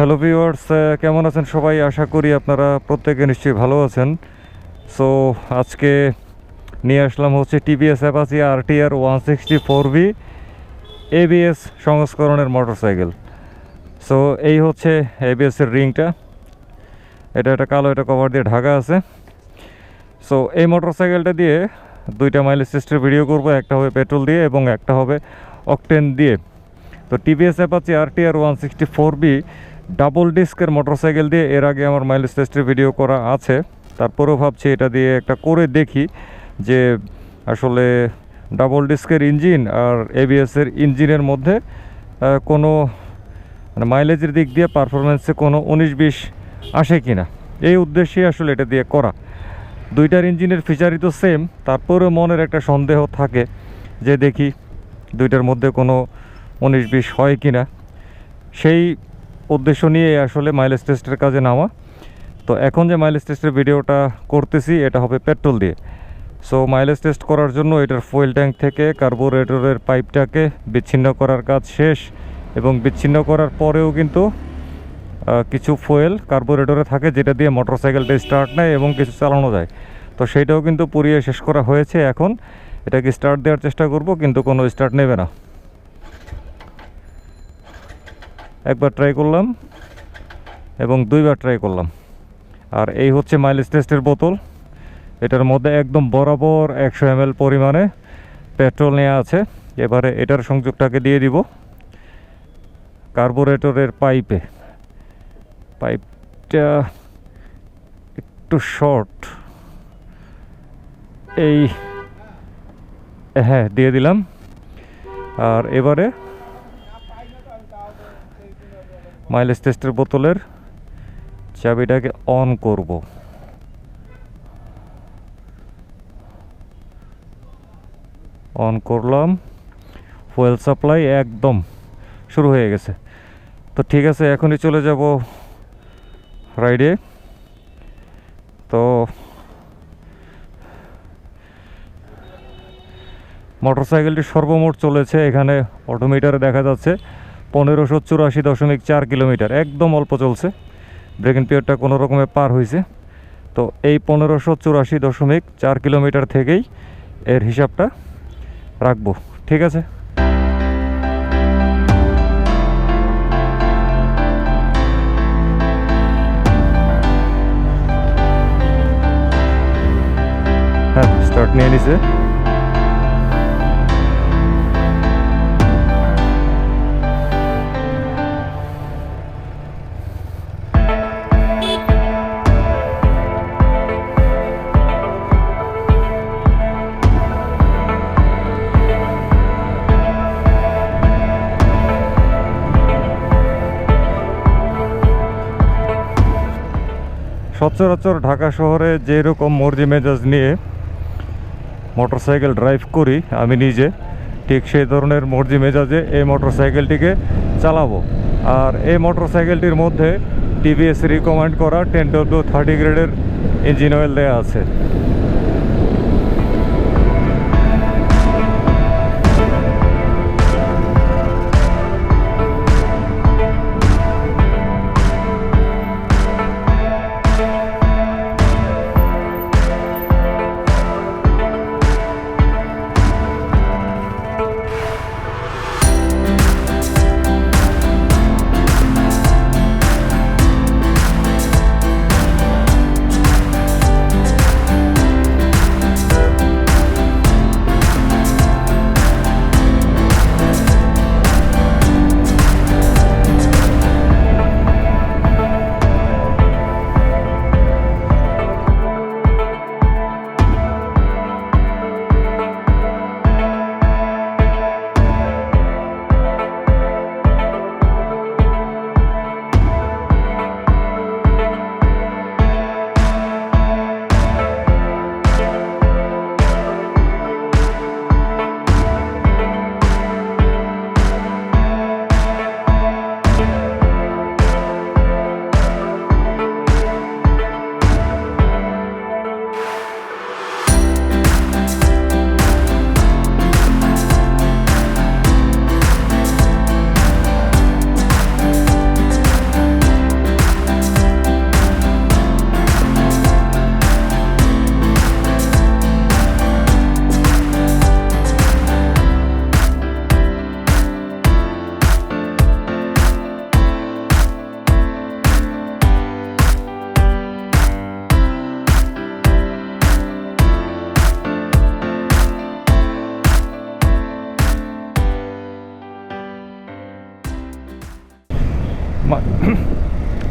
Hello viewers, কেমন আছেন সবাই? আশা করি আপনারা প্রত্যেকে নিশ্চয়ই ভালো আছেন। সো আজকে নিয়ে আসলাম হচ্ছে TVS Apache RTR 164V ABS সংস্করণের মোটরসাইকেল। সো এই হচ্ছে ABS-এর রিংটা, এটা একটা কালো, এটা কভার দিয়ে ঢাকা আছে। সো এই মোটরসাইকেলটা দিয়ে দুইটা মাইলেজ টেস্টের ভিডিও করব, একটা হবে পেট্রোল দিয়ে এবং একটা হবে অকটেন দিয়ে। তো TVS Apache RTR 164V double ডিস্কের মোটরসাইকেল দিয়ে এর আগে আমার মাইলেজ টেস্টের ভিডিও করা আছে, তারপরেও ভাবছি এটা দিয়ে একটা করে দেখি যে আসলে ডাবল ডিস্কের ইঞ্জিন আর ABS-এর ইঞ্জিনের মধ্যে কোনো মানে মাইলেজের দিক দিয়ে পারফরমেন্সে কোনো 19-20 আসে কি না, এই উদ্দেশ্যে আসলে এটা দিয়ে করা। দুইটার ইঞ্জিনের ফিচারই তো সেম, তারপরেও মনের একটা সন্দেহ থাকে যে দেখি দুইটার মধ্যে কোনো 19-20 হয় কি না, সেই উদ্দেশ্য নিয়ে আসলে মাইলেজ টেস্টের কাজে নামা। তো এখন যে মাইলেজ টেস্টের ভিডিওটা করতেছি এটা হবে পেট্রোল দিয়ে। সো মাইলেজ টেস্ট করার জন্য এটার ফুয়েল ট্যাঙ্ক থেকে কার্বোরেটরের পাইপটাকে বিচ্ছিন্ন করার কাজ শেষ, এবং বিচ্ছিন্ন করার পরেও কিন্তু কিছু ফুয়েল কার্বোরেটরে থাকে যেটা দিয়ে মোটরসাইকেলটা স্টার্ট নেয় এবং কিছু চালানো যায়। তো সেইটাও কিন্তু পুড়িয়ে শেষ করা হয়েছে। এখন এটাকে স্টার্ট দেওয়ার চেষ্টা করব, কিন্তু কোনো স্টার্ট নেবে না। একবার ট্রাই করলাম এবং দুইবার ট্রাই করলাম। আর এই হচ্ছে মাইলেজ টেস্টের বোতল, এটার মধ্যে একদম বরাবর 100 ml পরিমাণে পেট্রোল নেওয়া আছে। এবারে এটার সংযোগটাকে দিয়ে দিব কার্বোরেটরের পাইপে। পাইপটা একটু শর্ট, এই হ্যাঁ দিয়ে দিলাম। আর এবারে মাইলেজ টেস্টের বোতলের চাবিটাকে অন করব। অন করলাম, ফুয়েল সাপ্লাই একদম শুরু হয়ে গেছে। তো ঠিক আছে, এখনই চলে যাব রাইডে। তো মোটরসাইকেলটি সর্বমোট চলেছে, এখানে অটোমিটারে দেখা যাচ্ছে 1584.4 কিলোমিটার, একদম অল্প চলছে। ব্রেকিং পিরিয়ডটা কোনো রকমে পার হয়েছে। তো এই 1584.4 কিলোমিটার থেকেই এর হিসাবটা রাখবো, ঠিক আছে? হ্যাঁ, স্টার্ট নিয়ে নিছে। সচরাচর ঢাকা শহরে যেরকম মর্জি মেজাজ নিয়ে মোটরসাইকেল ড্রাইভ করি আমি নিজে, ঠিক সেই ধরনের মর্জি মেজাজে এই মোটরসাইকেলটিকে চালাবো। আর এই মোটরসাইকেলটির মধ্যে TVS রিকমেন্ড করা 10W30 গ্রেডের ইঞ্জিন অয়েল দেওয়া আছে।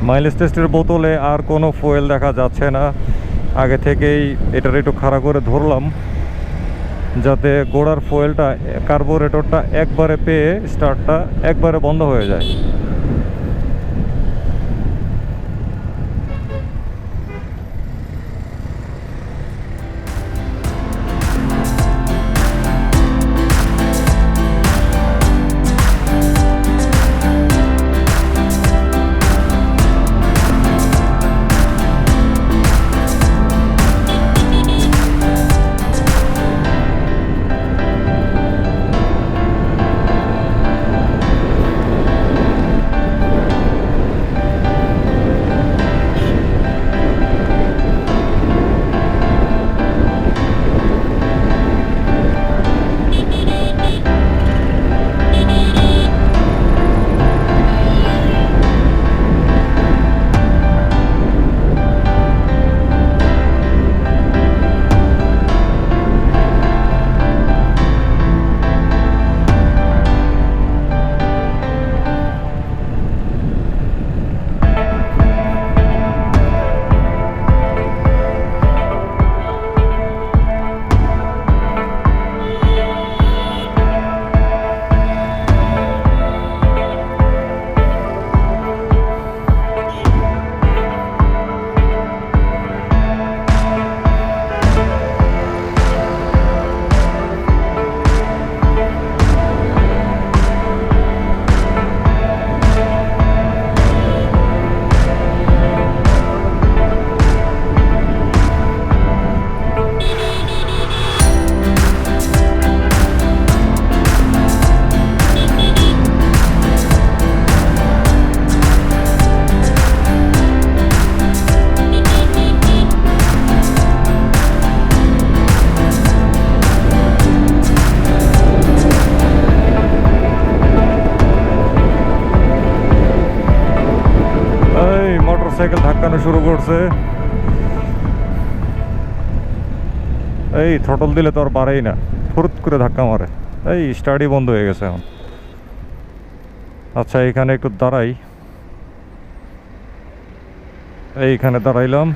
মাইলেজ টেস্টের বোতলে আর কোনো ফুয়েল দেখা যাচ্ছে না। আগে থেকেই এটার একটু খাড়া করে ধরলাম যাতে গোড়ার ফুয়েলটা কার্বোরেটরটা একবারে পেয়ে স্টার্টটা একবারে বন্ধ হয়ে যায়। সাইকেল ধাক্কানো শুরু করছে। এই থ্রটল দিলে তো আর বাড়েই না, ফুরুত করে ধাক্কা মারে। এই স্টার্টই বন্ধ হয়ে গেছে এখন। আচ্ছা এখানে একটু দাঁড়াই, এইখানে দাঁড়াইলাম,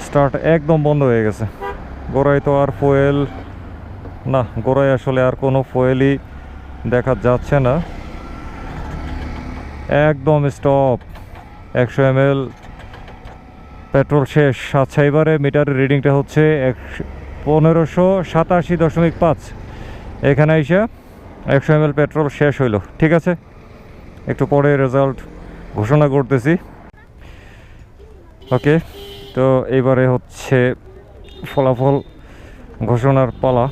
স্টার্ট একদম বন্ধ হয়ে গেছে। গোড়ায় তো আর ফুয়েল না, গোড়ায় আসলে আর কোনো ফুয়েলই দেখা যাচ্ছে না, একদম স্টপ। 100 ml পেট্রোল শেষ। আচ্ছা এবারে মিটারের রিডিংটা হচ্ছে 1587.5। এখানে এসে 100 ml পেট্রোল শেষ হইল। ঠিক আছে, একটু পরে রেজাল্ট ঘোষণা করতেছি। ওকে, তো এইবারে হচ্ছে ফলাফল ঘোষণার পালা।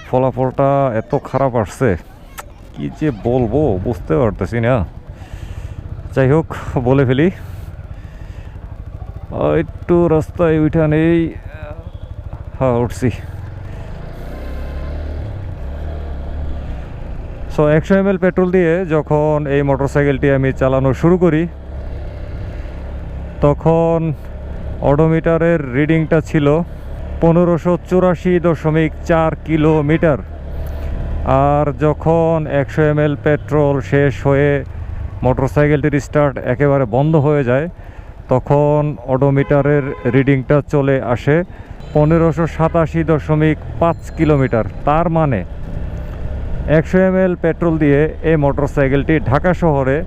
ফলাফলটা এত খারাপ আসছে, কি যে বলবো বুঝতে পারতেছি না। যাই হোক বলে ফেলি, একটু রাস্তায় উঠা নেই। হ্যাঁ উঠছি। সো 100 ml পেট্রোল দিয়ে যখন এই মোটরসাইকেলটি আমি চালানো শুরু করি তখন অডোমিটারের রিডিংটা ছিল 1584.4 কিলোমিটার। আর যখন 100 ml পেট্রোল শেষ হয়ে মোটরসাইকেলটির স্টার্ট একেবারে বন্ধ হয়ে যায় তখন অডোমিটারের রিডিংটা চলে আসে 1587.5 কিলোমিটার। তার মানে 100 ml পেট্রোল দিয়ে এই মোটরসাইকেলটি ঢাকা শহরে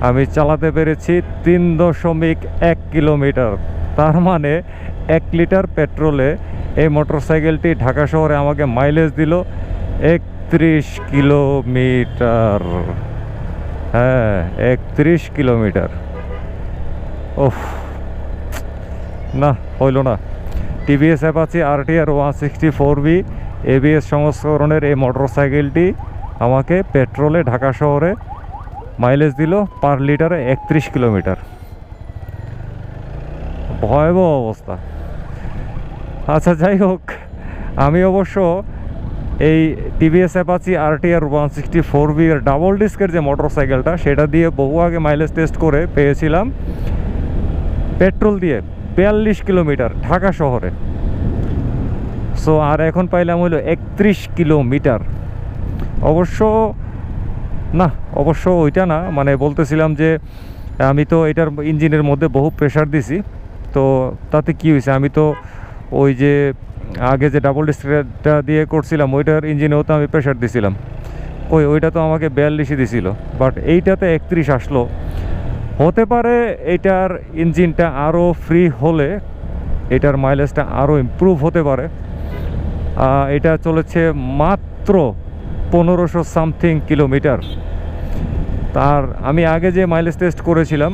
আমি চালাতে পেরেছি 3.1 কিলোমিটার। তার মানে 1 লিটার পেট্রোলে এই মোটরসাইকেলটি ঢাকা শহরে আমাকে মাইলেজ দিল 31 কিলোমিটার। হ্যাঁ 31 কিলোমিটার। ওহ না, হইল না। TVS Apache RTR 164V ABS সংস্করণের এই মোটরসাইকেলটি আমাকে পেট্রোলে ঢাকা শহরে মাইলেজ দিল পার লিটারে 31 কিলোমিটার। ভয়াবহ অবস্থা। আচ্ছা যাই হোক, আমি অবশ্য এই TVS Apache RTR 164V এর ডাবল ডিস্কের যে মোটরসাইকেলটা সেটা দিয়ে বহু আগে মাইলেজ টেস্ট করে পেয়েছিলাম পেট্রোল দিয়ে 42 কিলোমিটার ঢাকা শহরে। সো আর এখন পাইলাম হলো 31 কিলোমিটার। অবশ্য না, অবশ্য ওইটা না, মানে বলতেছিলাম যে আমি তো এটার ইঞ্জিনের মধ্যে বহু প্রেশার দিছি, তো তাতে কি হয়েছে, আমি তো ওই যে আগে যে ডাবল ডিস্কটা দিয়ে করছিলাম ওইটার ইঞ্জিনেও তো আমি প্রেশার দিছিলাম, ওইটা তো আমাকে 42ই দিছিল, বাট এইটাতে 31 আসলো। হতে পারে এটার ইঞ্জিনটা আরও ফ্রি হলে এটার মাইলেজটা আরও ইমপ্রুভ হতে পারে। এটা চলেছে মাত্র 1500 সামথিং কিলোমিটার। তার আমি আগে যে মাইলেজ টেস্ট করেছিলাম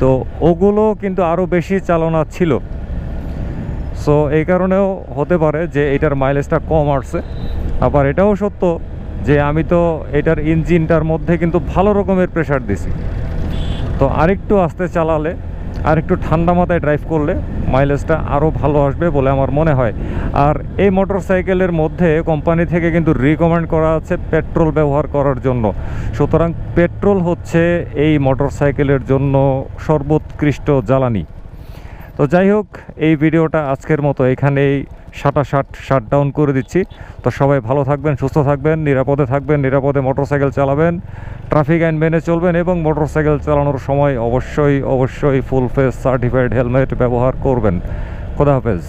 তো ওগুলো কিন্তু আরও বেশি চালনা ছিল, সো এই কারণেও হতে পারে যে এটার মাইলেজটা কম আসছে। আবার এটাও সত্য যে আমি তো এটার ইঞ্জিনটার মধ্যে কিন্তু ভালো রকমের প্রেশার দিছি, তো আরেকটু আস্তে চালালে আর একটু ঠান্ডা মাথায় ড্রাইভ করলে মাইলেজটা আরও ভালো আসবে বলে আমার মনে হয়। আর এই মোটরসাইকেলের মধ্যে কোম্পানি থেকে কিন্তু রিকমেন্ড করা আছে পেট্রোল ব্যবহার করার জন্য, সুতরাং পেট্রোল হচ্ছে এই মোটরসাইকেলের জন্য সর্বোৎকৃষ্ট জ্বালানি। তো যাই হোক, এই ভিডিওটা আজকের মতো এখানেই শাটডাউন করে দিচ্ছি। তো সবাই ভালো থাকবেন, সুস্থ থাকবেন, নিরাপদে থাকবেন, নিরাপদে মোটরসাইকেল চালাবেন, ট্রাফিক আইন মেনে চলবেন এবং মোটরসাইকেল চালানোর সময় অবশ্যই ফুল ফেস সার্টিফাইড হেলমেট ব্যবহার করবেন। খোদা হাফেজ।